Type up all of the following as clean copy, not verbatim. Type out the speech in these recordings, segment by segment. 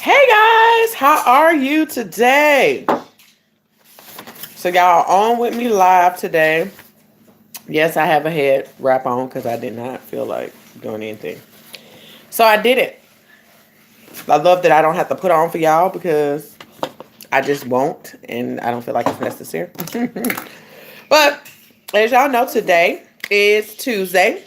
Hey guys, how are you today? So y'all on with me live today. Yes, I have a head wrap on because I did not feel like doing anything. So I did it. I love that I don't have to put on for y'all because I just won't and I don't feel like it's necessary. But as y'all know, today is Tuesday.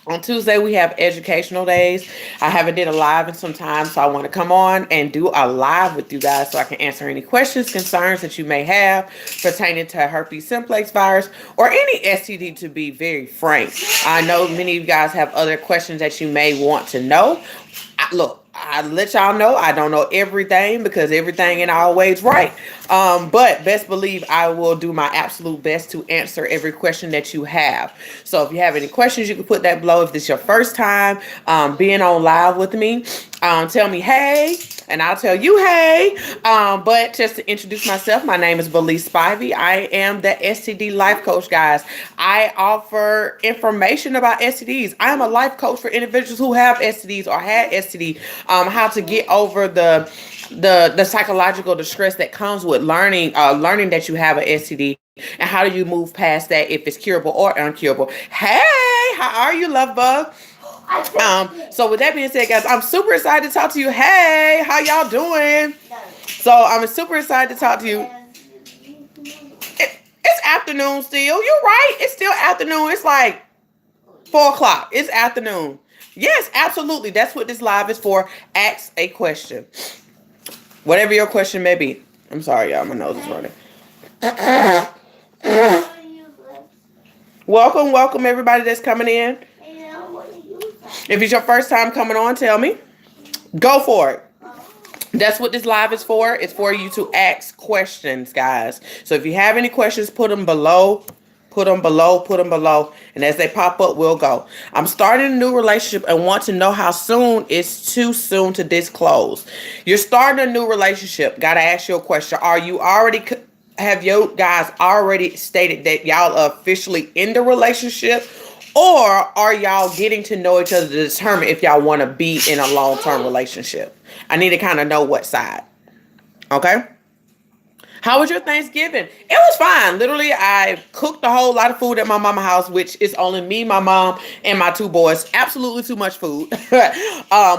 On Tuesday, we have educational days. I haven't did a live in some time, so I want to come on and do a live with you guys so I can answer any questions, concerns that you may have pertaining to herpes simplex virus or any STD, to be very frank. I know many of you guys have other questions that you may want to know. Look, I let y'all know I don't know everything because everything ain't always right. But best believe I will do my absolute best to answer every question that you have. So if you have any questions, you can put that below. If this is your first time being on live with me, tell me hey, and I'll tell you hey. But just to introduce myself, my name is Belize. I am the STD life coach, guys. I offer information about STDs. I am a life coach for individuals who have STDs or had STD. How to get over the psychological distress that comes with learning that you have an STD, and how do you move past that if it's curable or uncurable. Hey, how are you, love bug? So with that being said, guys, I'm super excited to talk to you. Hey, how y'all doing? So I'm super excited to talk to you. It's afternoon still. You're right. It's still afternoon. It's like 4 o'clock. It's afternoon. Yes, absolutely. That's what this live is for. Ask a question. Whatever your question may be. I'm sorry, y'all. My nose is running. Welcome, everybody that's coming in. If it's your first time coming on, tell me. Go for it. That's what this live is for. It's for you to ask questions, guys. So if you have any questions, put them below. Put them below. Put them below. And as they pop up, we'll go. I'm starting a new relationship and want to know how soon it's too soon to disclose. You're starting a new relationship. Got to ask you a question. Are you already... Have you guys already stated that y'all are officially in the relationship? Or are y'all getting to know each other to determine if y'all want to be in a long-term relationship? I need to kind of know what side. Okay? How was your Thanksgiving? It was fine. Literally, I cooked a whole lot of food at my mama's house, which is only me, my mom, and my two boys. Absolutely too much food,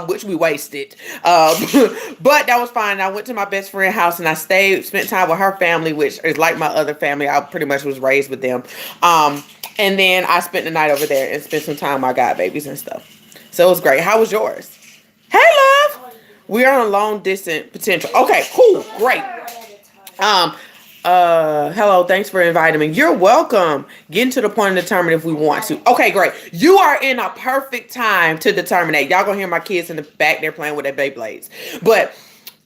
which we wasted. But that was fine. I went to my best friend's house and I spent time with her family, which is like my other family. I pretty much was raised with them. And then I spent the night over there and spent some time with my god babies and stuff. So it was great. How was yours? Hey, love. We are on a long distance potential. Okay, cool, great. Hello, thanks for inviting me. You're welcome. Getting to the point of determine if we want to. Okay, great. You are in a perfect time to determine that. Y'all gonna hear my kids in the back there playing with their Beyblades. But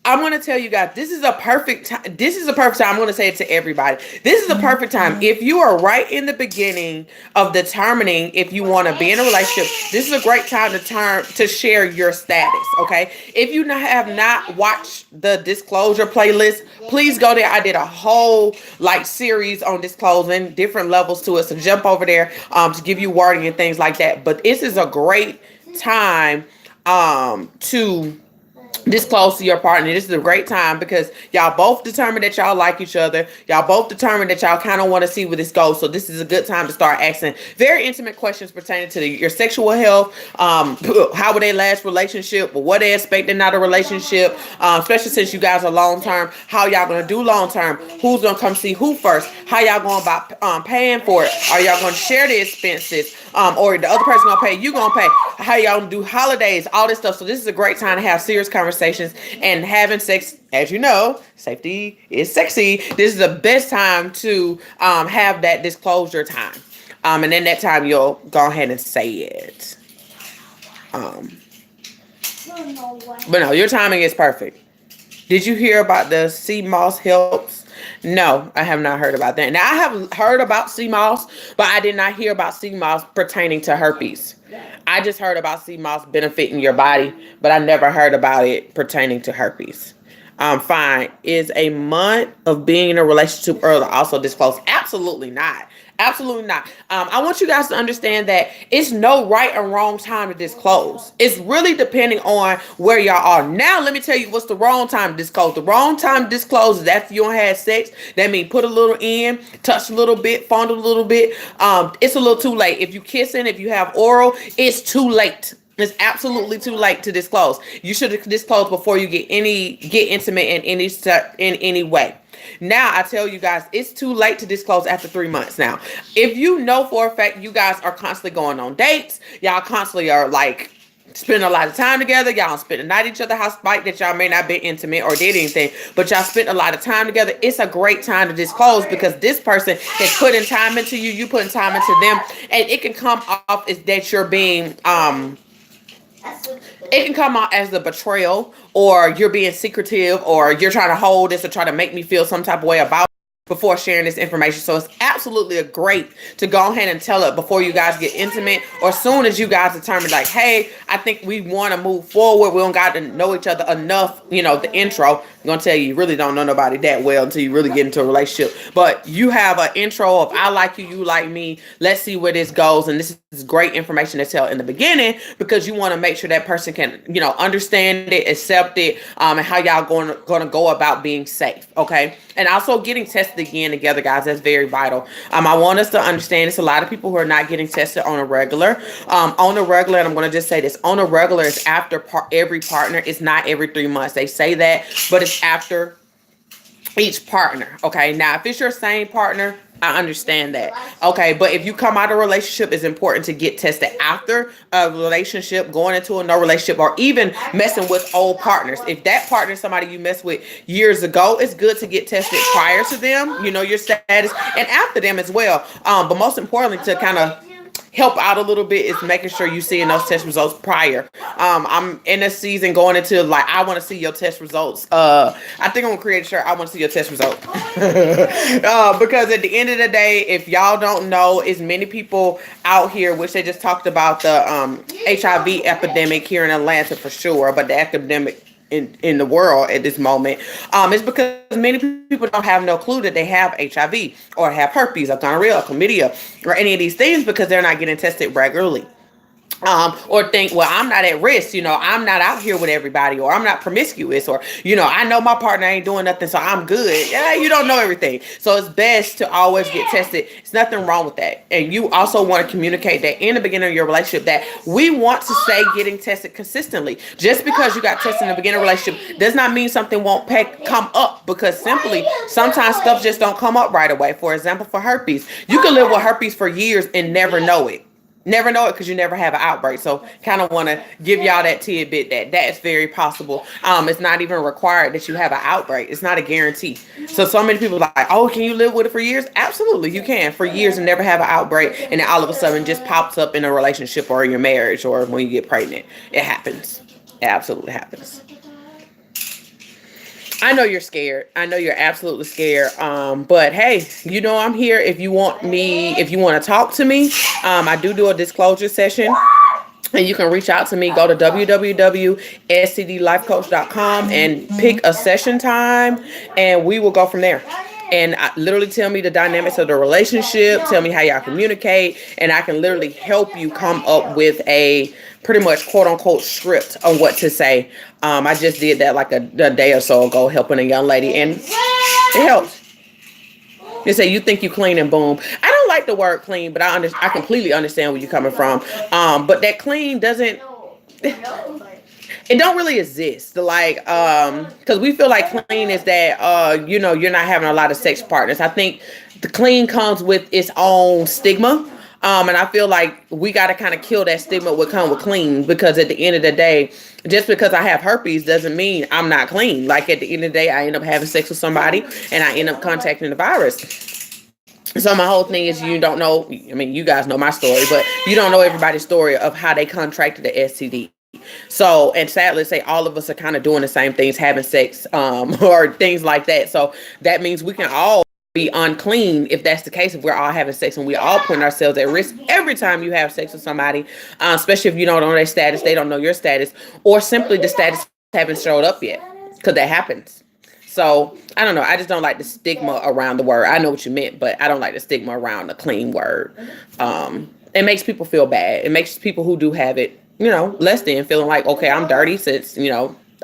I'm gonna tell you guys, this is a perfect time. This is a perfect time. I'm gonna say it to everybody. This is a perfect time. If you are right in the beginning of determining if you want to be in a relationship, this is a great time to share your status. Okay. If you have not watched the disclosure playlist, please go there. I did a whole series on disclosing, different levels to it. So jump over there to give you wording and things like that. But this is a great time to disclose to your partner. This is a great time because y'all both determined that y'all like each other. Y'all both determined that y'all kind of want to see where this goes. So this is a good time to start asking very intimate questions pertaining to your sexual health. How would they last relationship? What they expecting out of relationship? Especially since you guys are long term. How y'all gonna do long term? Who's gonna come see who first? How y'all going about paying for it? Are y'all gonna share the expenses? Or the other person gonna pay? You gonna pay? How y'all gonna do holidays? All this stuff. So this is a great time to have serious conversations and having sex. As you know, safety is sexy. This is the best time to have that disclosure time. And then that time you'll go ahead and say it. But no, your timing is perfect. Did you hear about the sea moss helps? No, I have not heard about that. Now I have heard about sea moss, but I did not hear about sea moss pertaining to herpes. I just heard about sea moss benefiting your body, but I never heard about it pertaining to herpes. fine. Is a month of being in a relationship early also disclosed? Absolutely not. Absolutely not. I want you guys to understand that it's no right or wrong time to disclose. It's really depending on where y'all are. Now, let me tell you what's the wrong time to disclose. The wrong time to disclose is after you don't have sex. That means put a little in, touch a little bit, fondle a little bit. It's a little too late. If you kissing, if you have oral, it's too late. It's absolutely too late to disclose. You should disclose before you get intimate in any way. Now I tell you guys, it's too late to disclose after 3 months. Now, if you know for a fact you guys are constantly going on dates, y'all constantly are like spending a lot of time together, y'all spend the night at each other's house, despite that y'all may not be intimate or did anything, but y'all spent a lot of time together. It's a great time to disclose because this person is putting time into you, you putting time into them, and it can come off as that you're being it can come out as a betrayal, or you're being secretive, or you're trying to hold this or try to make me feel some type of way about before sharing this information. So it's absolutely a great to go ahead and tell it before you guys get intimate, or as soon as you guys determine like, hey, I think we want to move forward. We don't got to know each other enough. You know, the intro, I'm going to tell you really don't know nobody that well until you really get into a relationship. But you have an intro of I like you, you like me. Let's see where this goes. And this is great information to tell in the beginning because you want to make sure that person can, you know, understand it, accept it, and how y'all going to go about being safe. Okay. And also getting tested again together, guys. That's very vital. I want us to understand it's a lot of people who are not getting tested on a regular. On a regular, and I'm going to just say this, on a regular is after every partner. It's not every 3 months. They say that, but it's after each partner. Okay. Now, if it's your same partner, I understand that. Okay. But if you come out of a relationship, it's important to get tested after a relationship, going into a no relationship, or even messing with old partners. If that partner is somebody you messed with years ago, it's good to get tested prior to them, you know, your status, and after them as well. But most importantly, to kind of help out a little bit is making sure you seeing those test results prior. I'm in a season going into like, I want to see your test results. I think I'm gonna create a shirt. I want to see your test results. Because at the end of the day, if y'all don't know, as many people out here, which they just talked about the HIV epidemic here in Atlanta for sure, but the epidemic in the world at this moment, it's because many people don't have no clue that they have HIV or have herpes or gonorrhea or chlamydia or any of these things because they're not getting tested regularly. Or think, well, I'm not at risk, you know, I'm not out here with everybody, or I'm not promiscuous, or, you know, I know my partner ain't doing nothing, so I'm good. Yeah, you don't know everything. So it's best to always get tested. There's nothing wrong with that. And you also want to communicate that in the beginning of your relationship that we want to stay getting tested consistently. Just because you got tested in the beginning of a relationship does not mean something won't come up, because simply sometimes stuff just don't come up right away. For example, for herpes, you can live with herpes for years and never know it. Never know it because you never have an outbreak. So kind of want to give y'all that tidbit that that's very possible. It's not even required that you have an outbreak. It's not a guarantee. So many people are like, oh, can you live with it for years? Absolutely, you can for years and never have an outbreak. And then all of a sudden just pops up in a relationship or in your marriage or when you get pregnant. It happens. It absolutely happens. I know you're scared. I know you're absolutely scared. But hey, you know I'm here if you want to talk to me. I do a disclosure session. And you can reach out to me. Go to www.stdlifecoach.com and pick a session time, and we will go from there. And literally tell me the dynamics of the relationship. Tell me how y'all communicate, and I can literally help you come up with a pretty much quote unquote script on what to say. I just did that like a day or so ago, helping a young lady, and it helps. They say you think you clean and boom. I don't like the word clean, but I completely understand where you're coming from. But that clean doesn't. It don't really exist. Like, because we feel like clean is that, you know, you're not having a lot of sex partners. I think the clean comes with its own stigma. And I feel like we got to kind of kill that stigma what come with clean, because at the end of the day, just because I have herpes doesn't mean I'm not clean. Like at the end of the day, I end up having sex with somebody and I end up contacting the virus. So my whole thing is you don't know, I mean, you guys know my story, but you don't know everybody's story of how they contracted the STD. So, and sadly say all of us are kind of doing the same things, having sex, or things like that. So that means we can all be unclean if that's the case, if we're all having sex and we all putting ourselves at risk every time you have sex with somebody, especially if you don't know their status, they don't know your status, or simply the status haven't showed up yet, because that happens. So I don't know. I just don't like the stigma around the word. I know what you meant, but I don't like the stigma around the clean word. It makes people feel bad. It makes people who do have it, less than feeling like, okay, I'm dirty since,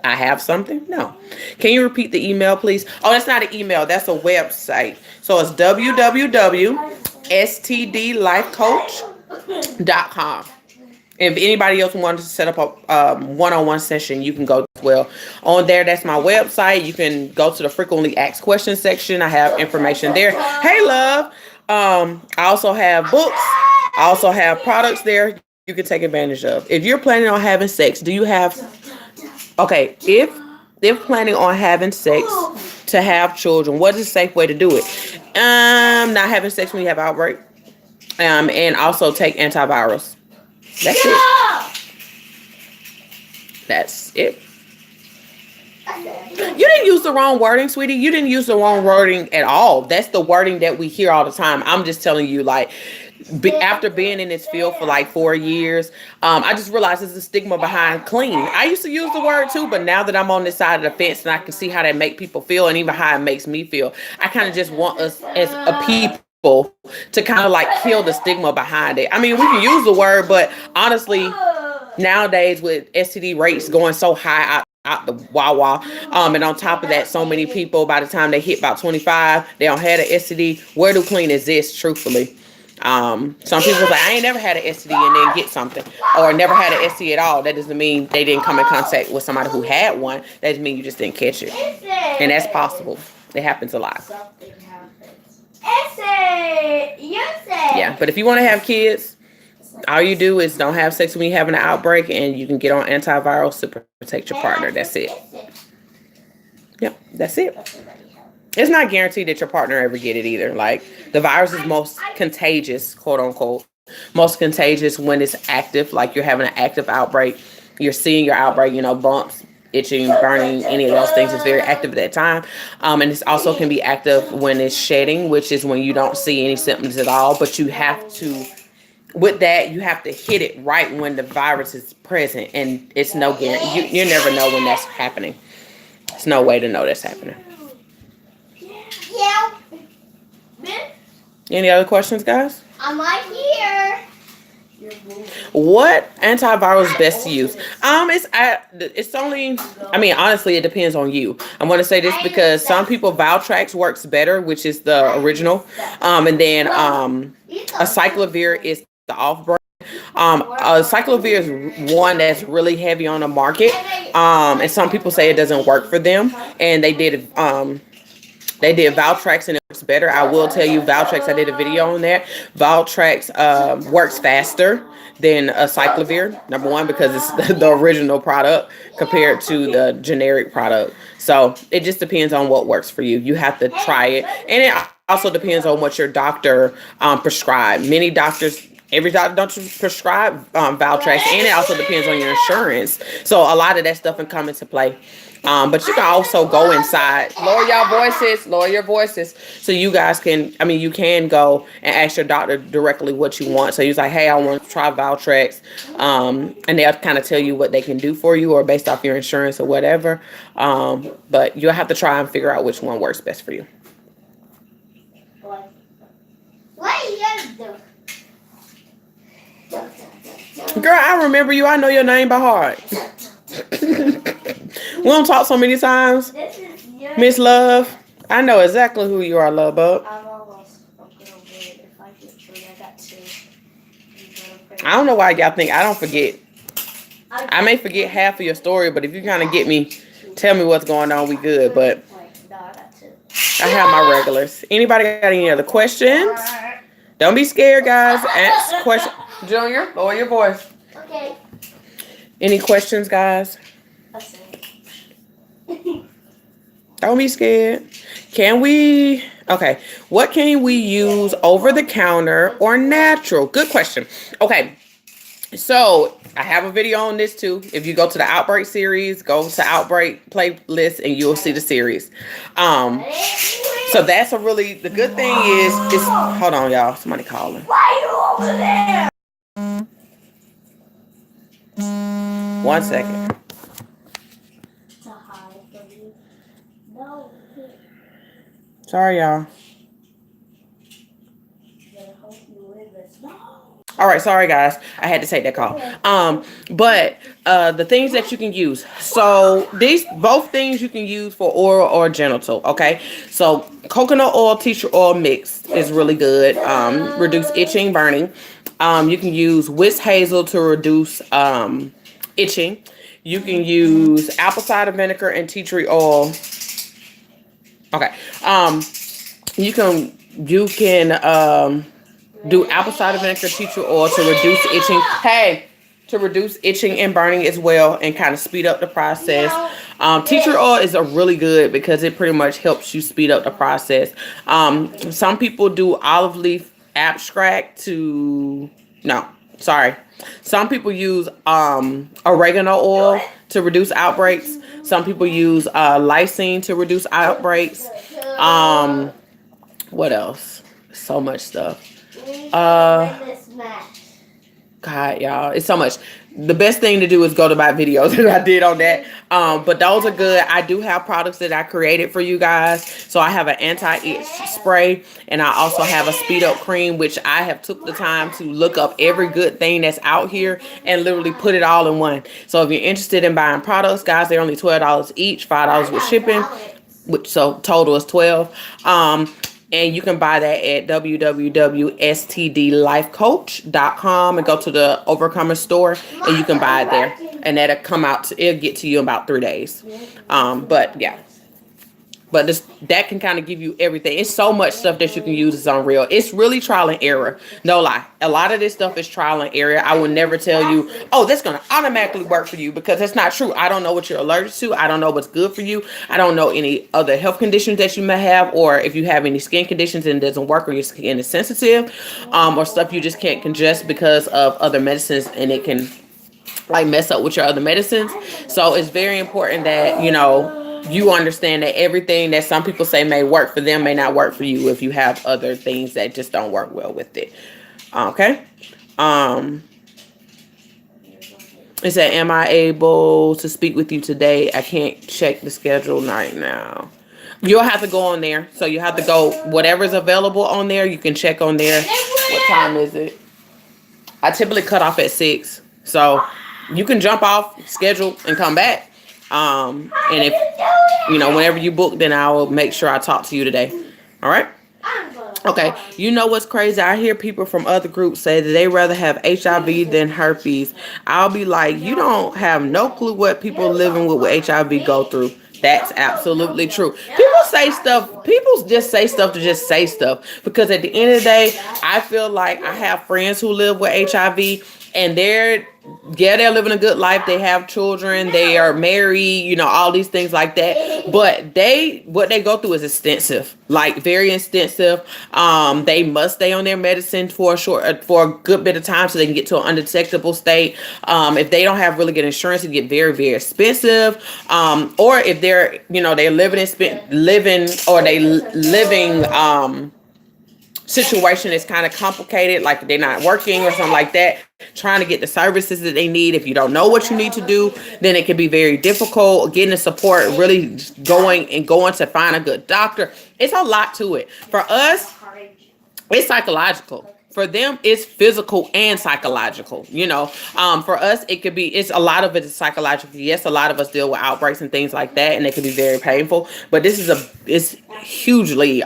I have something. No. Can you repeat the email, please? Oh, that's not an email. That's a website. So it's www.stdlifecoach.com. If anybody else wanted to set up a one-on-one session, you can go as well. On there, that's my website. You can go to the frequently asked questions section. I have information there. Hey, love. I also have books. I also have products there you can take advantage of. If you're planning on having sex, do you have... Okay, if planning on having sex to have children, what is a safe way to do it? Not having sex when you have outbreak. And also take antivirals. That's it. That's it. You didn't use the wrong wording, sweetie. You didn't use the wrong wording at all. That's the wording that we hear all the time. I'm just telling you, like, after being in this field for like 4 years, I just realized there's a stigma behind clean. I used to use the word too, but now that I'm on this side of the fence and I can see how that make people feel and even how it makes me feel, I kind of just want us as a people to kind of like kill the stigma behind it. I mean, we can use the word, but honestly, nowadays with STD rates going so high out the Wawa, and on top of that, so many people by the time they hit about 25, they don't have an STD. Where do clean exist, truthfully? Some people say, I ain't never had an STD and then get something, or never had an STD at all. That doesn't mean they didn't come in contact with somebody who had one. That doesn't mean you just didn't catch it. And that's possible. It happens a lot. Yeah, but if you want to have kids, all you do is don't have sex when you have an outbreak, and you can get on antivirals to protect your partner. That's it. Yep, that's it. It's not guaranteed that your partner ever get it either. Like, the virus is most contagious, quote unquote, most contagious when it's active. Like, you're having an active outbreak. You're seeing your outbreak, bumps, itching, burning, any of those things is very active at that time. And it also can be active when it's shedding, which is when you don't see any symptoms at all. But you have to, with that, you have to hit it right when the virus is present. And it's no guarantee. You never know when that's happening. There's no way to know that's happening. Yeah. Any other questions, guys? I'm right here. What antiviral is best to use? It's only, honestly, it depends on you. I'm going to say this because some people, Valtrex works better, which is the original. And then acyclovir is the off-brand. Acyclovir is one that's really heavy on the market. And some people say it doesn't work for them. And they did Valtrex and it works better. I will tell you, Valtrex, I did a video on that. Valtrex works faster than acyclovir, number one, because it's the original product compared to the generic product. So it just depends on what works for you. You have to try it. And it also depends on what your doctor prescribed. Every doctor don't prescribe Valtrex, and it also depends on your insurance. So a lot of that stuff can come into play. But you can also go inside, lower your voices, so you guys can, you can go and ask your doctor directly what you want. So you're like, hey, I want to try Valtrex, and they'll kind of tell you what they can do for you, or based off your insurance or whatever. But you'll have to try and figure out which one works best for you. Girl, I remember you. I know your name by heart. We don't talk so many times. Miss Love. I know exactly who you are, Love Bug. I'm almost okay over it. If I get through, I got two. I don't know why y'all think I don't forget. I may forget half of your story, but if you kind of get me, tell me what's going on, we good. But I have my regulars. Anybody got any other questions? Don't be scared, guys. Ask questions. Junior, lower your voice. Okay. Any questions, guys? Don't be scared. What can we use over the counter or natural? Good question. Okay. So I have a video on this too. If you go to the Outbreak series, go to Outbreak playlist and you'll see the series. So that's the good thing is, hold on, y'all. Somebody calling. Why are you over there? 1 second. No. Sorry, y'all. Better hope you win this. No. All right, sorry guys, I had to take that call. But the things that you can use. So these both things you can use for oral or genital. Okay, so coconut oil, tea tree oil mixed is really good. Reduce itching, burning. You can use whisk hazel to reduce itching. You can use apple cider vinegar and tea tree oil. Okay. You can do apple cider vinegar, tea tree oil to reduce itching. Hey, to reduce itching and burning as well, and kind of speed up the process. Tea tree oil is a really good because it pretty much helps you speed up the process. Some people do olive leaf abstract to no, sorry. Some people use oregano oil to reduce outbreaks. Some people use lysine to reduce outbreaks. What else? So much stuff. God, y'all, it's so much. The best thing to do is go to my videos that I did on that. But those are good. I do have products that I created for you guys. So I have an anti-itch spray, and I also have a speed up cream, which I have took the time to look up every good thing that's out here and literally put it all in one. So if you're interested in buying products, guys, they're only $12 each, $5 with shipping, which so total is $12. And you can buy that at www.stdlifecoach.com and go to the Overcomer store, and you can buy it there. And that'll come out, it'll get to you in about 3 days. But yeah. But that can kind of give you everything. It's so much stuff that you can use. It's unreal. It's really trial and error. No lie. A lot of this stuff is trial and error. I will never tell you, oh, that's going to automatically work for you, because that's not true. I don't know what you're allergic to. I don't know what's good for you. I don't know any other health conditions that you may have, or if you have any skin conditions and it doesn't work, or your skin is sensitive, or stuff you just can't congest because of other medicines, and it can like mess up with your other medicines. So it's very important that, you understand that everything that some people say may work for them may not work for you if you have other things that just don't work well with it. Okay. It said, am I able to speak with you today? I can't check the schedule right now. You'll have to go on there. So you have to go, whatever's available on there, you can check on there. What time is it? I typically cut off at 6. So you can jump off, schedule, and come back. And if, whenever you book, then I will make sure I talk to you today. All right. Okay. You know what's crazy? I hear people from other groups say that they rather have HIV than herpes. I'll be like, you don't have no clue what people living with HIV go through. That's absolutely true. People say stuff. People just say stuff to just say stuff. Because at the end of the day, I feel like I have friends who live with HIV, and they're living a good life. They have children. They are married, all these things like that. But what they go through is extensive, like very extensive. They must stay on their medicine for a good bit of time so they can get to an undetectable state. If they don't have really good insurance, it get very, very expensive. Or if they're, they're living situation is kind of complicated, like they're not working or something like that, trying to get the services that they need. If you don't know what you need to do, then it can be very difficult getting the support, really going to find a good doctor. It's a lot to it. For us, it's psychological. For them, it's physical and psychological. For us, it's a lot of it is psychological. Yes, a lot of us deal with outbreaks and things like that, and it can be very painful. But it's hugely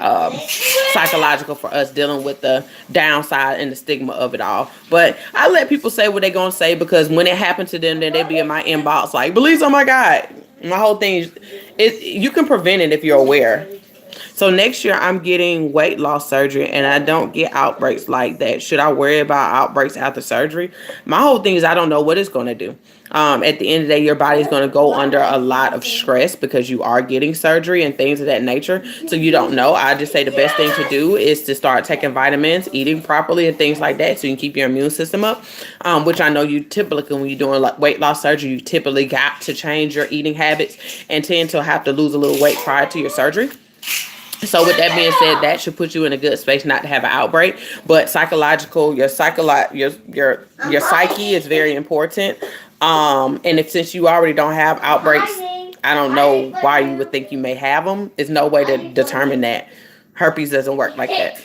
psychological for us, dealing with the downside and the stigma of it all. But I let people say what they're gonna say, because when it happened to them, then they be in my inbox like, Belize, oh my God. My whole thing is you can prevent it if you're aware. So next year I'm getting weight loss surgery, and I don't get outbreaks like that. Should I worry about outbreaks after surgery? My whole thing is I don't know what it's going to do. At the end of the day, your body's going to go under a lot of stress because you are getting surgery and things of that nature. So you don't know. I just say the best thing to do is to start taking vitamins, eating properly, and things like that, so you can keep your immune system up. Which I know you typically, when you're doing like weight loss surgery, you typically got to change your eating habits and tend to have to lose a little weight prior to your surgery. So with that being said, that should put you in a good space not to have an outbreak. But your psyche is very important. And since you already don't have outbreaks, I don't know why you would think you may have them. There's no way to determine that. Herpes doesn't work like that.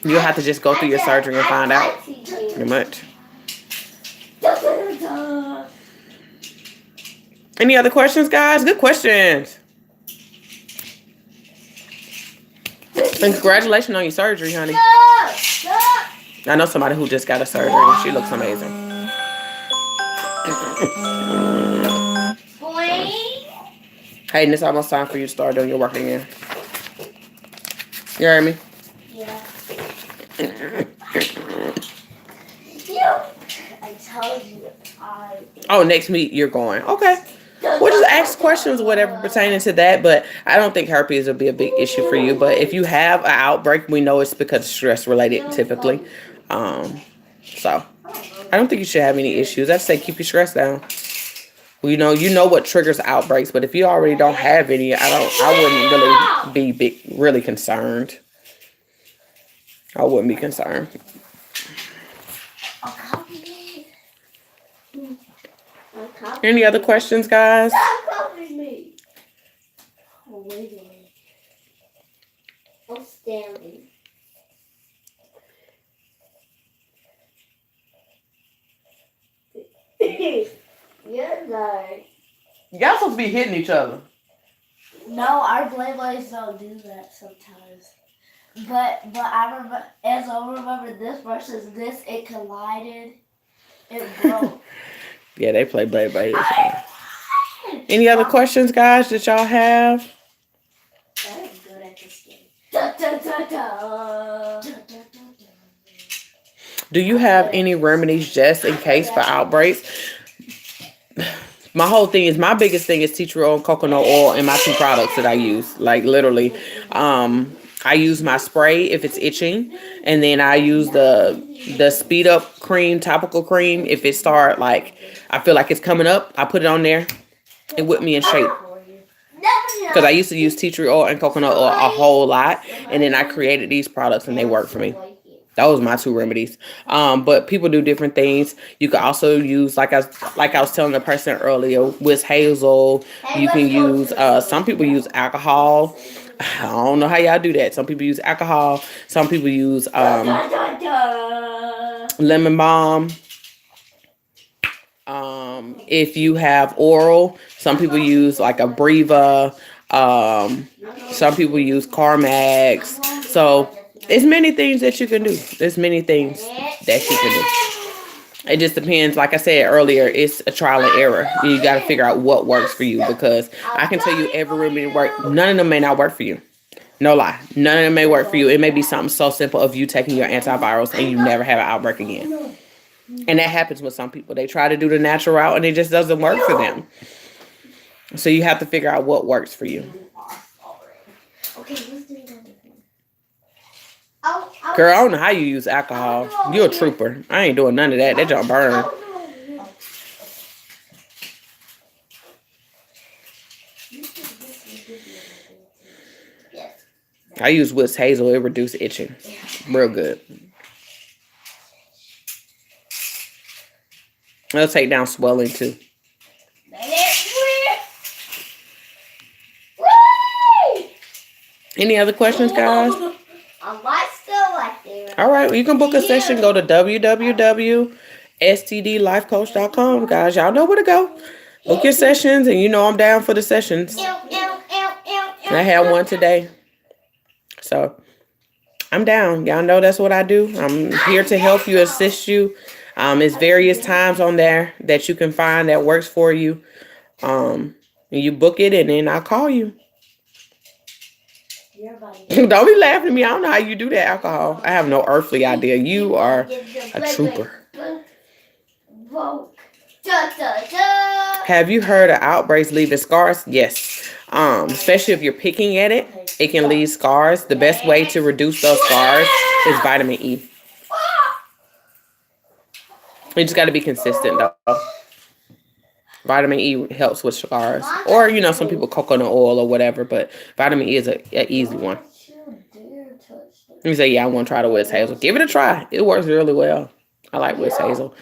You'll have to just go through your surgery and find out. Pretty much. Any other questions, guys? Good questions. And congratulations on your surgery, honey. I know somebody who just got a surgery and she looks amazing. Hayden, it's almost time for you to start doing your work again. You heard me? Yeah. I told you Oh, next week you're going. Okay. We'll just ask questions, whatever pertaining to that. But I don't think herpes will be a big issue for you. But if you have an outbreak, we know it's because of stress related typically. So I don't think you should have any issues. I'd say keep your stress down. Well, you know what triggers outbreaks, but if you already don't have any, I wouldn't really be really concerned. I wouldn't be concerned. Any other questions, guys? Oh, wait a minute. I'm standing. You're like... Y'all supposed to be hitting each other. No, our blades don't do that sometimes. But I remember, as I remember this versus this, it collided. It broke. Yeah, they play blade. Any other questions, guys, that y'all have? I'm good at this game. Da, da, da, da. Do you have any remedies just in case for outbreaks? My whole thing is, my biggest thing is tea tree oil and coconut oil and my two products that I use. Like literally, I use my spray if it's itching, and then I use the speed up cream, topical cream. If it start like I feel like it's coming up, I put it on there and whip me in shape. Because I used to use tea tree oil and coconut oil a whole lot, and then I created these products and they work for me. Those are my two remedies. But people do different things. You can also use, like I was telling the person earlier, with hazel. You can use, some people use alcohol. I don't know how y'all do that. Some people use alcohol. Some people use lemon balm. If you have oral, some people use like a Breva. Some people use Carmax. So there's many things that you can do. There's many things that you can do. It just depends. Like I said earlier, it's a trial and error. You got to figure out what works for you, because I can tell you every remedy work. None of them may not work for you. No lie. None of them may work for you. It may be something so simple of you taking your antivirals and you never have an outbreak again. And that happens with some people. They try to do the natural route and it just doesn't work for them. So you have to figure out what works for you. Okay, let's do that. Girl, I don't know how you use alcohol. You're a trooper. I ain't doing none of that. That don't burn. I use Witch Hazel. It reduces itching. Real good. It'll take down swelling too. Any other questions, guys? All right, well, you can book a session. Go to www.stdlifecoach.com, guys. Y'all know where to go. Book your sessions, and you know I'm down for the sessions. I had one today. So I'm down. Y'all know that's what I do. I'm here to help you, assist you. There's various times on there that you can find that works for you. You book it and then I'll call you. Don't be laughing at me. I don't know how you do that alcohol. I have no earthly idea. You are a trooper. Have you heard of outbreaks leaving scars? Yes. Especially if you're picking at it, it can leave scars. The best way to reduce those scars is vitamin E. You just got to be consistent, though. Vitamin E helps with scars. Or, some people coconut oil or whatever, but vitamin E is an easy one. You say, yeah, I want to try the Witch Hazel. Give it a try. It works really well. I like Witch Hazel.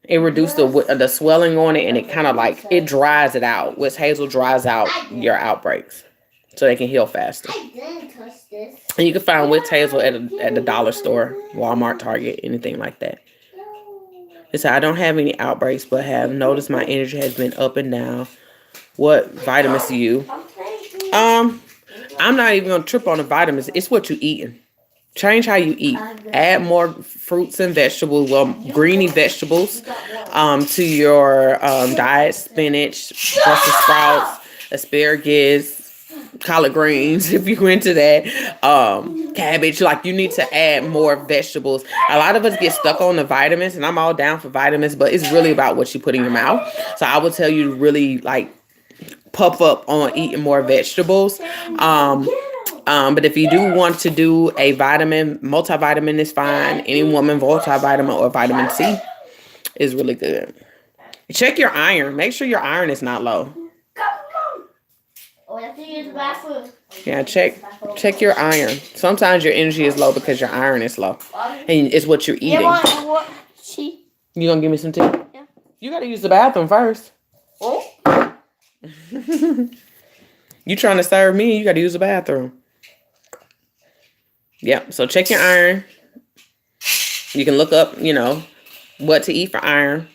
It reduces the swelling on it, and it kind of like, it dries it out. Witch hazel dries out your outbreaks so they can heal faster. I didn't touch this. And you can find witch hazel at the dollar store, Walmart, Target, anything like that. It said, I don't have any outbreaks, but have noticed my energy has been up and down. What vitamins do you? I'm not even gonna trip on the vitamins. It's what you eating. Change how you eat. Add more fruits and vegetables, well, greeny vegetables, to your diet. Spinach, Brussels sprouts, asparagus, collard greens, if you're into that. Cabbage. Like, you need to add more vegetables. A lot of us get stuck on the vitamins, and I'm all down for vitamins, but it's really about what you put in your mouth. So I would tell you to really like puff up on eating more vegetables. But if you do want to do a vitamin, multivitamin is fine. Any woman multivitamin or vitamin C is really good. Check your iron. Make sure your iron is not low. Oh, I have to use the bathroom. Yeah, check your iron. Sometimes your energy is low because your iron is low. And it's what you're eating. You gonna give me some tea? Yeah. You gotta use the bathroom first. Oh. You trying to serve me, you gotta use the bathroom. Yep, so check your iron. You can look up, what to eat for iron.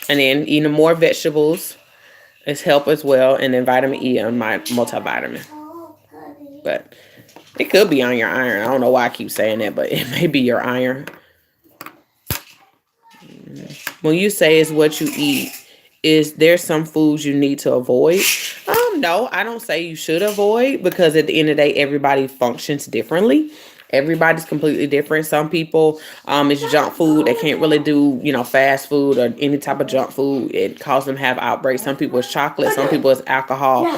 And then eating more vegetables is help as well. And then vitamin E on my multivitamin. But it could be on your iron. I don't know why I keep saying that, but it may be your iron. When you say it's what you eat, is there some foods you need to avoid? No, I don't say you should avoid, because at the end of the day, everybody functions differently. Everybody's completely different. Some people, it's junk food. They can't really do, fast food or any type of junk food. It causes them to have outbreaks. Some people it's chocolate. Some people it's alcohol,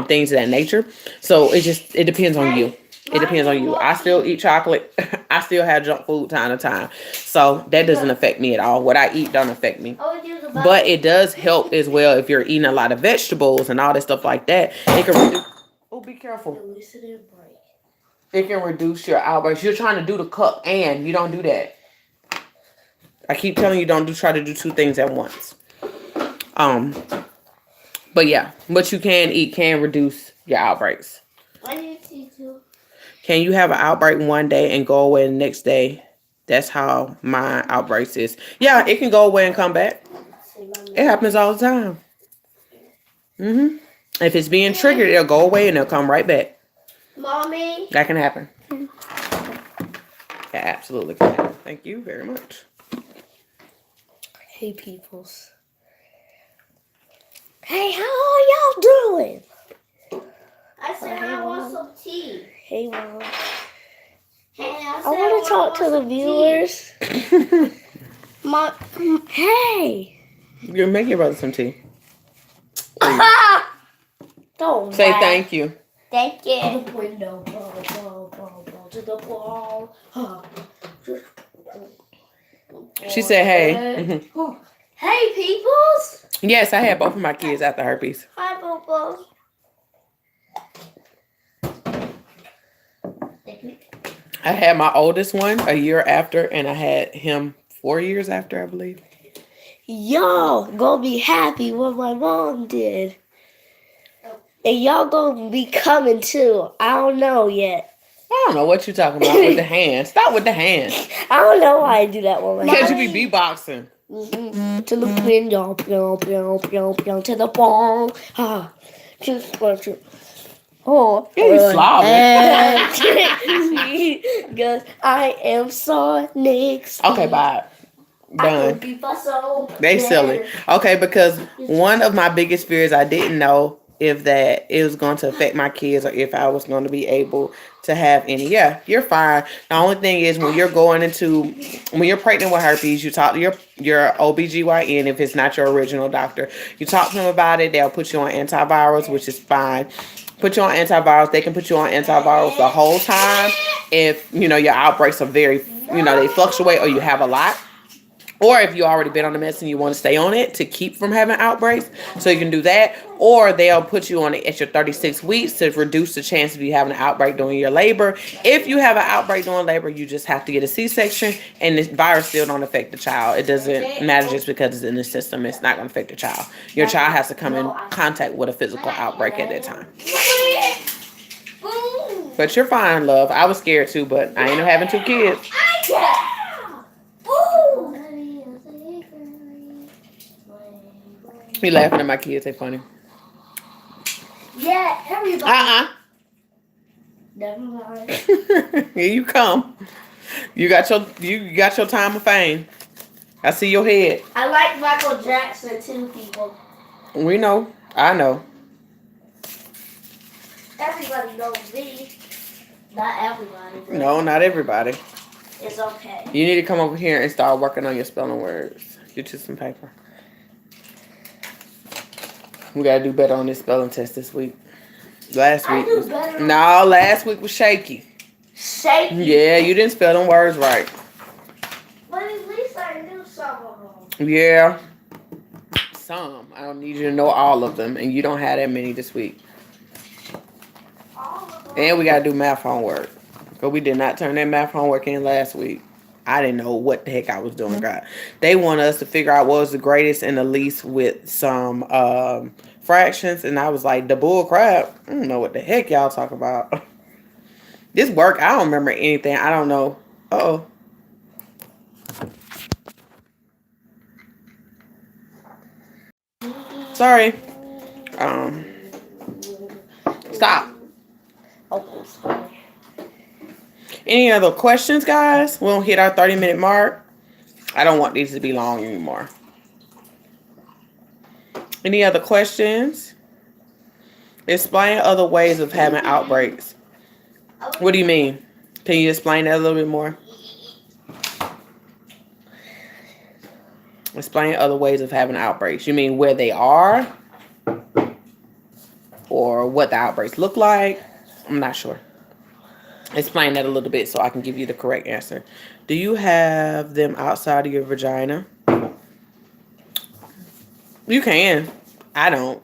things of that nature. So it depends on you. It depends on you. I still eat chocolate. I still have junk food time to time. So that doesn't affect me at all. What I eat don't affect me. But it does help as well if you're eating a lot of vegetables and all that stuff like that. It can reduce. Oh, be careful. It can reduce your outbreaks. You're trying to do the cup and you don't do that. I keep telling you try to do two things at once. But yeah, what you can eat can reduce your outbreaks. Can you have an outbreak one day and go away the next day? That's how my outbreaks is. Yeah, it can go away and come back. It happens all the time. If it's being triggered, it'll go away and it'll come right back. Mommy. That can happen. That absolutely can happen. Thank you very much. Hey, peoples. Hey, how are y'all doing? I said I want some tea. Hey, Mom. Hey, I want to talk to the viewers. Mom, hey. You're making your brother some tea. Don't say thank you. Thank you. To the window, to the wall. She said, hey. Hey, peoples. Yes, I had both of my kids after herpes. Hi, peoples. I had my oldest one a year after, and I had him 4 years after, I believe. Y'all gonna be happy what my mom did. And y'all gonna be coming too. I don't know yet. I don't know what you're talking about with the hands. Stop with the hands. I don't know why I do that with my Because hands. you be beatboxing. To the window, to the ball. Oh, you slobbing. Because I am Sonic. Okay, bye. Done. They silly. Okay, because one of my biggest fears, I didn't know if that it was going to affect my kids or if I was going to be able to have any. Yeah, you're fine. The only thing is when you're pregnant with herpes, you talk to your OBGYN if it's not your original doctor. You talk to them about it. They'll put you on antivirals, which is fine. Put you on antivirals. They can put you on antivirals the whole time if, your outbreaks are very, they fluctuate or you have a lot. Or if you already been on the medicine, you want to stay on it to keep from having outbreaks, so you can do that. Or they'll put you on it at your 36 weeks to reduce the chance of you having an outbreak during your labor. If you have an outbreak during labor, you just have to get a C-section, and this virus still don't affect the child. It doesn't matter just because it's in the system. It's not going to affect the child. Your child has to come in contact with a physical outbreak at that time. But you're fine, love. I was scared too, but I ain't having 2 kids. You laughing at my kids? They funny. Yeah, everybody. Never mind. Here you come. You got your time of fame. I see your head. I like Michael Jackson too, people. We know. I know. Everybody knows me. Not everybody. No, not everybody. It's okay. You need to come over here and start working on your spelling words. Get you some paper. We gotta do better on this spelling test this week. Last week was shaky. Shaky? Yeah, you didn't spell them words right. But at least I knew some of them. Yeah. Some. I don't need you to know all of them, and you don't have that many this week. All of them? And we gotta do math homework. But we did not turn that math homework in last week. I didn't know what the heck I was doing, God. They want us to figure out what was the greatest and the least with some fractions, and I was like, the bull crap. I don't know what the heck y'all talk about. This work, I don't remember anything. I don't know. Uh-oh. Sorry. Stop. Oh, sorry. Any other questions, guys? We don't hit our 30-minute mark. I don't want these to be long anymore. Any other questions? Explain other ways of having outbreaks. What do you mean? Can you explain that a little bit more? Explain other ways of having outbreaks. You mean where they are? Or what the outbreaks look like? I'm not sure. Explain that a little bit so I can give you the correct answer. Do you have them outside of your vagina? You can. I don't.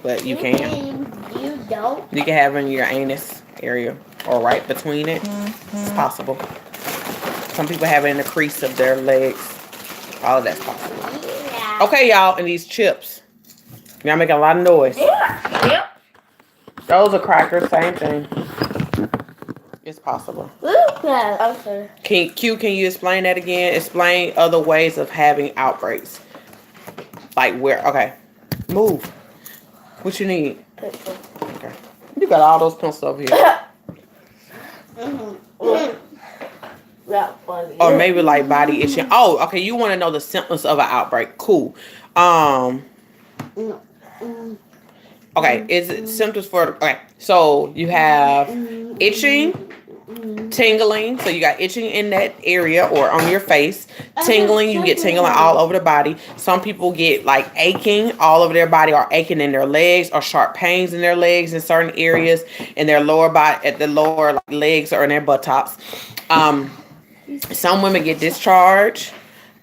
But you can. You don't? You can have them in your anus area or right between it. It's possible. Some people have it in the crease of their legs. All of that's possible. Yeah. Okay, y'all, and these chips. Y'all making a lot of noise. Yeah. Yep. Those are crackers, same thing. It's possible. Okay. Can you explain that again? Explain other ways of having outbreaks. Like where? Okay. Move. What you need? Okay. You got all those pencils over here. Not funny. Or maybe like body itching. Oh, okay. You want to know the symptoms of an outbreak. Cool. Okay. Is it symptoms for... Okay. So you have itching, tingling. So you got itching in that area or on your face. Tingling. You get tingling all over the body. Some people get like aching all over their body or aching in their legs or sharp pains in their legs in certain areas in their lower body, at the lower legs or in their buttocks. Some women get discharge.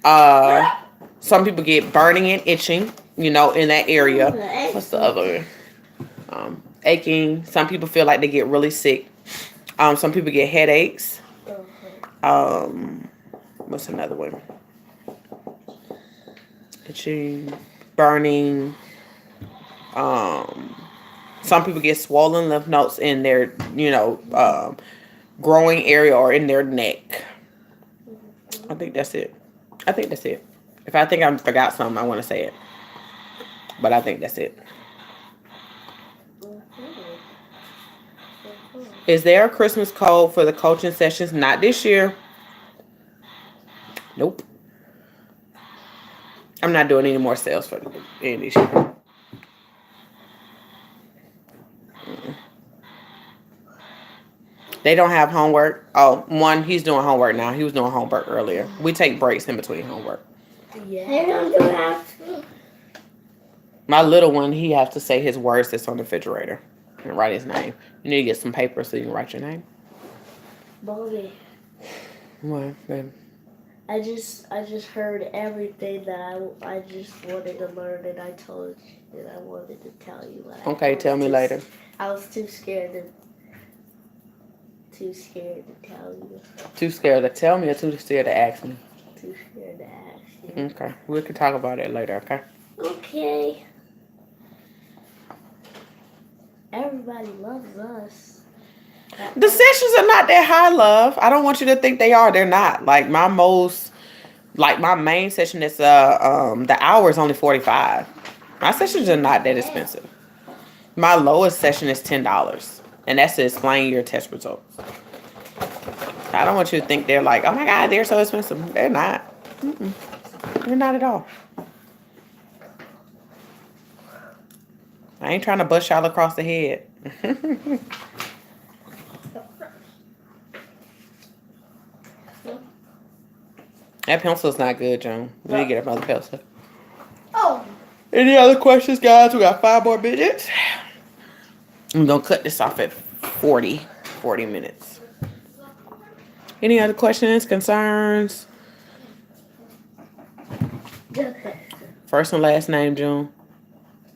Some people get burning and itching, in that area. What's the other one? Aching. Some people feel like they get really sick. Some people get headaches. What's another one? Itching, burning. Some people get swollen lymph nodes in their, growing area or in their neck. I think that's it. If I think I forgot something, I want to say it. But I think that's it. Is there a Christmas code for the coaching sessions? Not this year. Nope. I'm not doing any more sales for this year. They don't have homework. Oh, one, he's doing homework now. He was doing homework earlier. We take breaks in between homework. Yeah. They don't do that. My little one, he has to say his words that's on the refrigerator and write his name. You need to get some paper so you can write your name. Bobby. What, baby? I just heard everything that I just wanted to learn, and I told you that I wanted to tell you. But Okay, tell me later. I was too scared to tell you. Too scared to tell me or too scared to ask me? Too scared to ask you. Okay, we can talk about it later, okay? Okay. Everybody loves us. The sessions are not that high, love. I don't want you to think they are. They're not. Like my main session is the hour is only $45. My sessions are not that expensive. My lowest session is $10, and that's to explain your test results. I don't want you to think they're like, oh my God, they're so expensive. They're not. They're not at all. I ain't trying to bust y'all across the head. That pencil's not good, Joan. We need to get another pencil. Oh. Any other questions, guys? We got 5 more minutes. I'm going to cut this off at 40 minutes. Any other questions, concerns? First and last name, June.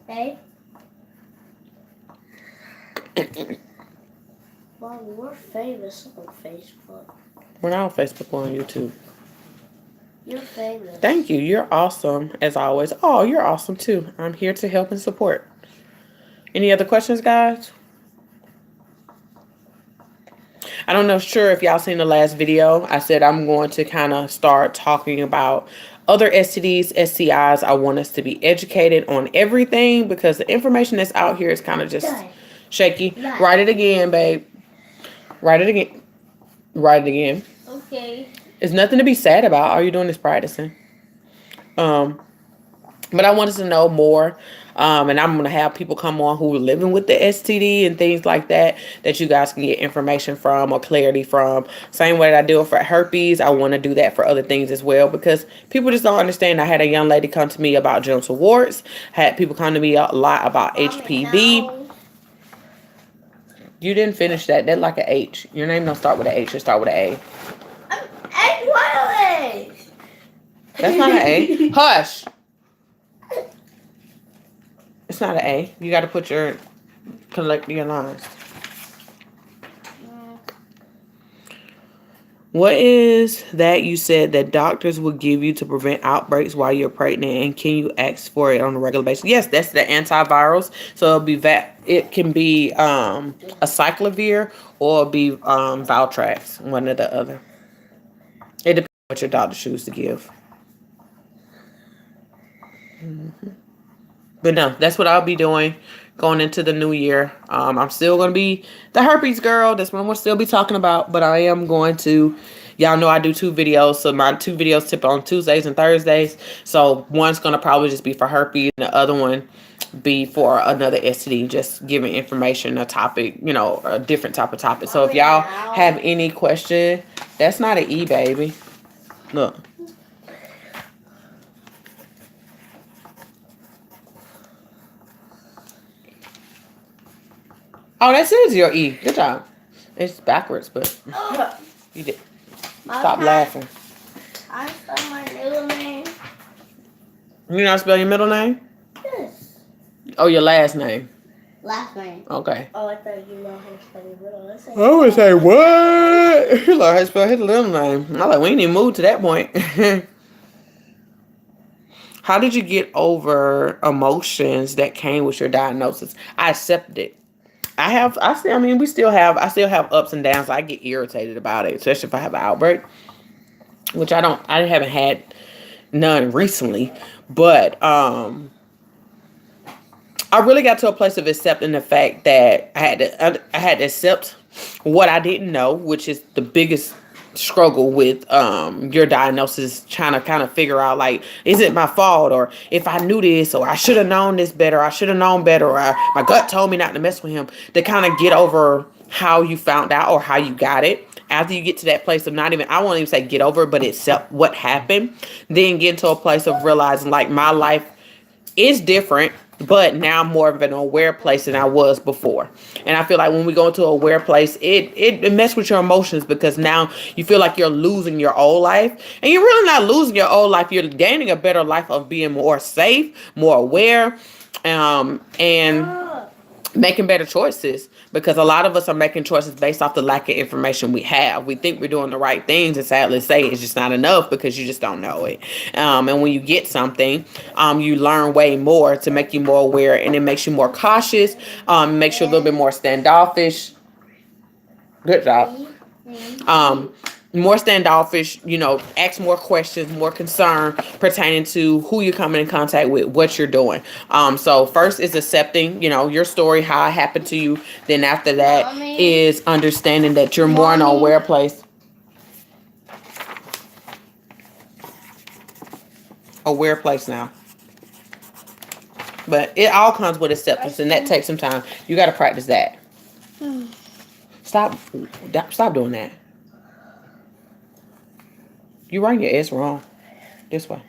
Hey. Mom, we're famous on Facebook. We're not on Facebook, we're on YouTube. You're famous. Thank you. You're awesome, as always. Oh, you're awesome, too. I'm here to help and support. Any other questions, guys? I don't know sure if y'all seen the last video. I said I'm going to kind of start talking about other STDs, STIs. I want us to be educated on everything because the information that's out here is kind of just shaky. Write it again, babe. Write it again. Write it again. Okay. There's nothing to be sad about. All you're doing is practicing. But I want us to know more. And I'm going to have people come on who are living with the STD and things like that you guys can get information from or clarity from. Same way that I do it for herpes, I want to do that for other things as well because people just don't understand. I had a young lady come to me about genital warts. Had people come to me a lot about HPV. You didn't finish that. That's like an H. Your name don't start with an H. It start with an A. That's not an A. Hush. It's not an A. You got to put your collect your lines. What is that you said that doctors will give you to prevent outbreaks while you're pregnant, and can you ask for it on a regular basis? Yes, that's the antivirals. So it'll be it can be a cyclovir or it'll be Valtrex, one or the other. It depends on what your doctor chooses to give. But no, that's what I'll be doing going into the new year. I'm still going to be the herpes girl. That's what we'll still be talking about. But I am going to, y'all know I do 2 videos. So my 2 videos tip on Tuesdays and Thursdays. So one's going to probably just be for herpes. And the other one be for another STD. Just giving information, a topic, you know, a different type of topic. So if y'all have any question, that's not an E, baby. Look. Oh, that is your E. Good job. It's backwards, but you did. Stop laughing. I spell my middle name. You not spell your middle name? Yes. Oh, your last name. Last name. Okay. Oh, I thought you know how to spell your middle name. I would say, what? You learn how to spell his little name. I'm like, we ain't even moved to that point. How did you get over emotions that came with your diagnosis? I accepted it. I still have ups and downs. I get irritated about it, especially if I have an outbreak, which I haven't had none recently, but, I really got to a place of accepting the fact that I had to accept what I didn't know, which is the biggest struggle with your diagnosis, trying to kind of figure out, like, is it my fault, or if I knew this, or I should have known this better, I should have known better, or my gut told me not to mess with him. To kind of get over how you found out or how you got it. After you get to that place of I won't even say get over, but accept what happened, then get into a place of realizing, like, my life is different. but now I'm more of an aware place than I was before. And I feel like when we go into a aware place, it messes with your emotions, because now you feel like you're losing your old life. And you're really not losing your old life. You're gaining a better life of being more safe, more aware, and making better choices, because a lot of us are making choices based off the lack of information we have. We think we're doing the right things, and sadly say it's just not enough, because you just don't know it. And when you get something, you learn way more to make you more aware, and it makes you more cautious, makes you a little bit more standoffish. Good job. More standoffish, ask more questions, more concern pertaining to who you're coming in contact with, what you're doing. So first is accepting, your story, how it happened to you. Then after that is understanding that you're more in an aware place. Aware place now. But it all comes with acceptance, and that takes some time. You got to practice that. Stop doing that. You're writing your S wrong. This way.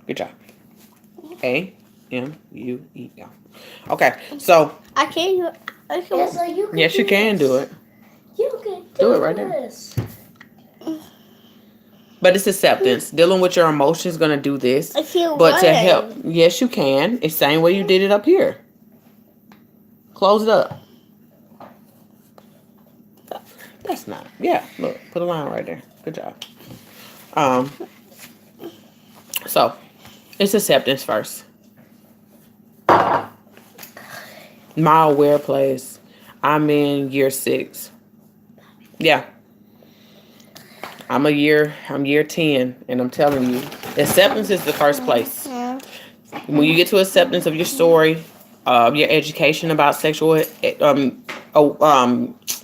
Good job. A-M-U-E-L. Okay, so. I can't. Yes, you can do it. You can do it right there. But it's acceptance. Dealing with your emotions is going to do this. I can't But write. to help. Yes, you can. It's the same way you did it up here. Close it up. That's not. Yeah, look. Put a line right there. Good job. So, it's acceptance first. My aware place. I'm in year 6. Yeah. I'm year 10, and I'm telling you, acceptance is the first place. When you get to acceptance of your story, your education about sexual,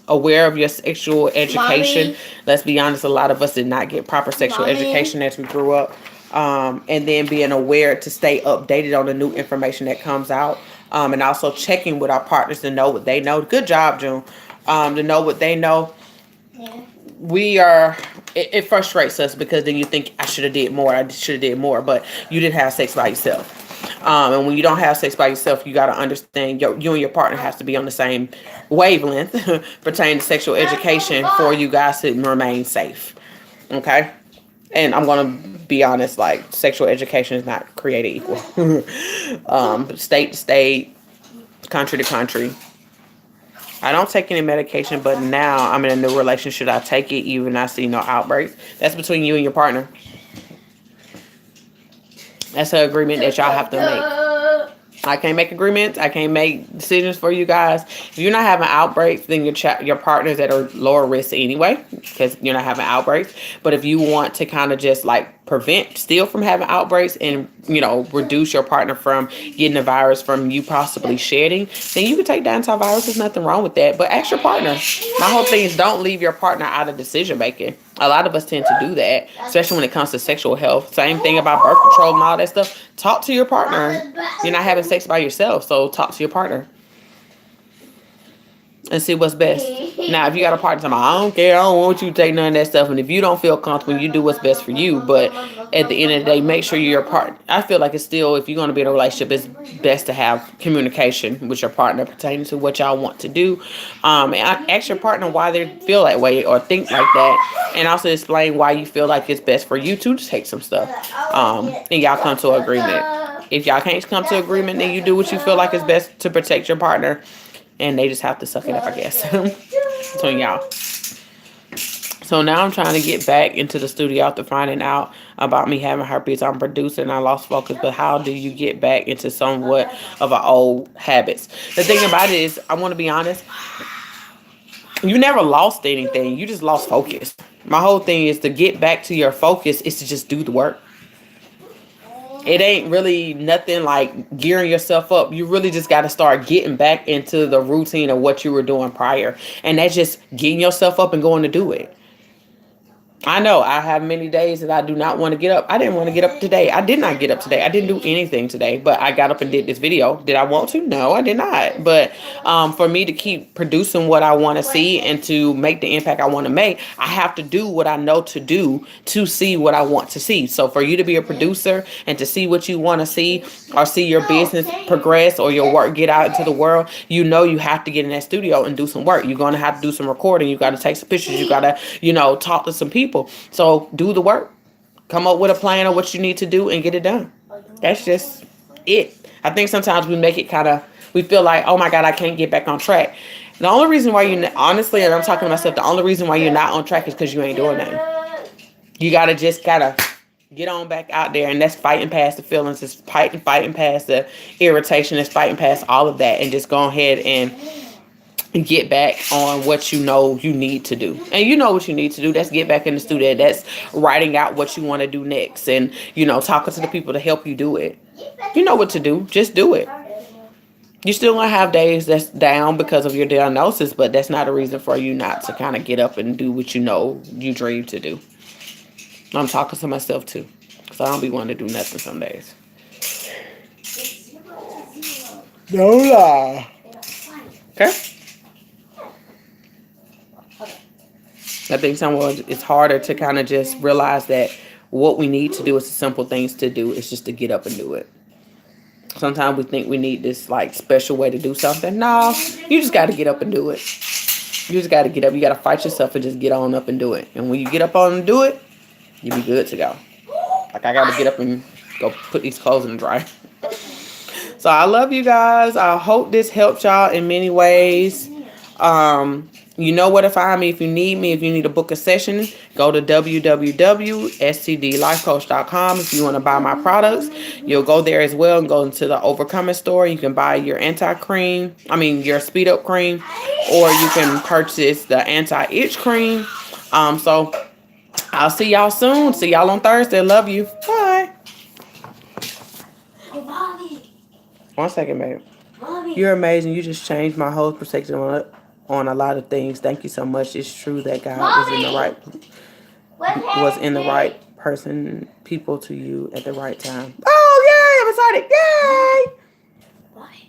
aware of your sexual education. Mommy. Let's be honest, a lot of us did not get proper sexual education as we grew up. And then being aware to stay updated on the new information that comes out. And also checking with our partners to know what they know. Good job, June. To know what they know. Yeah. It frustrates us, because then you think I should have did more, but you didn't have sex by yourself. And when you don't have sex by yourself, you got to understand you and your partner has to be on the same wavelength pertaining to sexual education for you guys to remain safe. Okay? And I'm going to be honest, like, sexual education is not created equal. State to state, country to country. I don't take any medication, but now I'm in a new relationship. I take it even I see no outbreaks. That's between you and your partner. That's an agreement that y'all have to make. I can't make agreements. I can't make decisions for you guys. If you're not having outbreaks, then your partners that are lower risk anyway, because you're not having outbreaks. But if you want to kind of just like steal from having outbreaks and, reduce your partner from getting the virus from you possibly shedding, then you can take the antivirus. There's nothing wrong with that. But ask your partner. My whole thing is don't leave your partner out of decision making. A lot of us tend to do that, especially when it comes to sexual health. Same thing about birth control and all that stuff. Talk to your partner. You're not having sex by yourself, so talk to your partner and see what's best. Now, if you got a partner, I don't care. I don't want you to take none of that stuff. And if you don't feel comfortable, you do what's best for you. But at the end of the day, make sure you're a partner. I feel like it's still, if you're going to be in a relationship, it's best to have communication with your partner pertaining to what y'all want to do. And ask your partner why they feel that way or think like that. And also explain why you feel like it's best for you to take some stuff. And y'all come to an agreement. If y'all can't come to agreement, then you do what you feel like is best to protect your partner. And they just have to suck it up, I guess. Between y'all. So now I'm trying to get back into the studio after finding out about me having herpes. I'm producing and I lost focus. But how do you get back into somewhat of our old habits? The thing about it is, I want to be honest. You never lost anything. You just lost focus. My whole thing is to get back to your focus is to just do the work. It ain't really nothing like gearing yourself up. You really just got to start getting back into the routine of what you were doing prior. And that's just getting yourself up and going to do it. I know I have many days that I do not want to get up. I didn't want to get up today. I did not get up today. I didn't do anything today, but I got up and did this video. Did I want to? No, I did not. But for me to keep producing what I want to see and to make the impact I want to make, I have to do what I know to do to see what I want to see. So for you to be a producer and to see what you want to see or see your business progress or your work get out into the world, you know you have to get in that studio and do some work. You're going to have to do some recording. You got to take some pictures. You got to, talk to some people. So do the work. Come up with a plan of what you need to do and get it done. That's just it. I think sometimes we make it we feel like, oh my God, I can't get back on track. The only reason why honestly, and I'm talking to myself, the only reason why you're not on track is because you ain't doing nothing. You gotta get on back out there, and that's fighting past the feelings. It's fighting past the irritation. It's fighting past all of that, and just go ahead and get back on what you know you need to do. And you know what you need to do. That's get back in the studio. That's writing out what you want to do next, and talking to the people to help you do it. You know what to do. Just do it. You still gonna have days that's down because of your diagnosis, but that's not a reason for you not to kind of get up and do what you know you dream to do. I'm talking to myself too, because I don't be wanting to do nothing some days. No lie. Okay. I think sometimes it's harder to kind of just realize that what we need to do is the simple things to do. It's just to get up and do it. Sometimes we think we need this special way to do something. No, you just got to get up and do it. You just got to get up. You got to fight yourself and just get on up and do it. And when you get up on and do it, you be good to go. I got to get up and go put these clothes in the dryer. So I love you guys. I hope this helped y'all in many ways. You know where to find me if you need me. If you need to book a session, go to www.stdlifecoach.com. If you want to buy my products, you'll go there as well and go into the Overcoming store. You can buy your your speed up cream, or you can purchase the anti-itch cream. So I'll see y'all soon. See y'all on Thursday. Love you. Bye. Hey, Mommy. 1 second, babe. Mommy. You're amazing. You just changed my whole perspective on a lot of things. Thank you so much. It's true that God was in the right people to you at the right time. Oh, yay! I'm excited. Yay! Bye.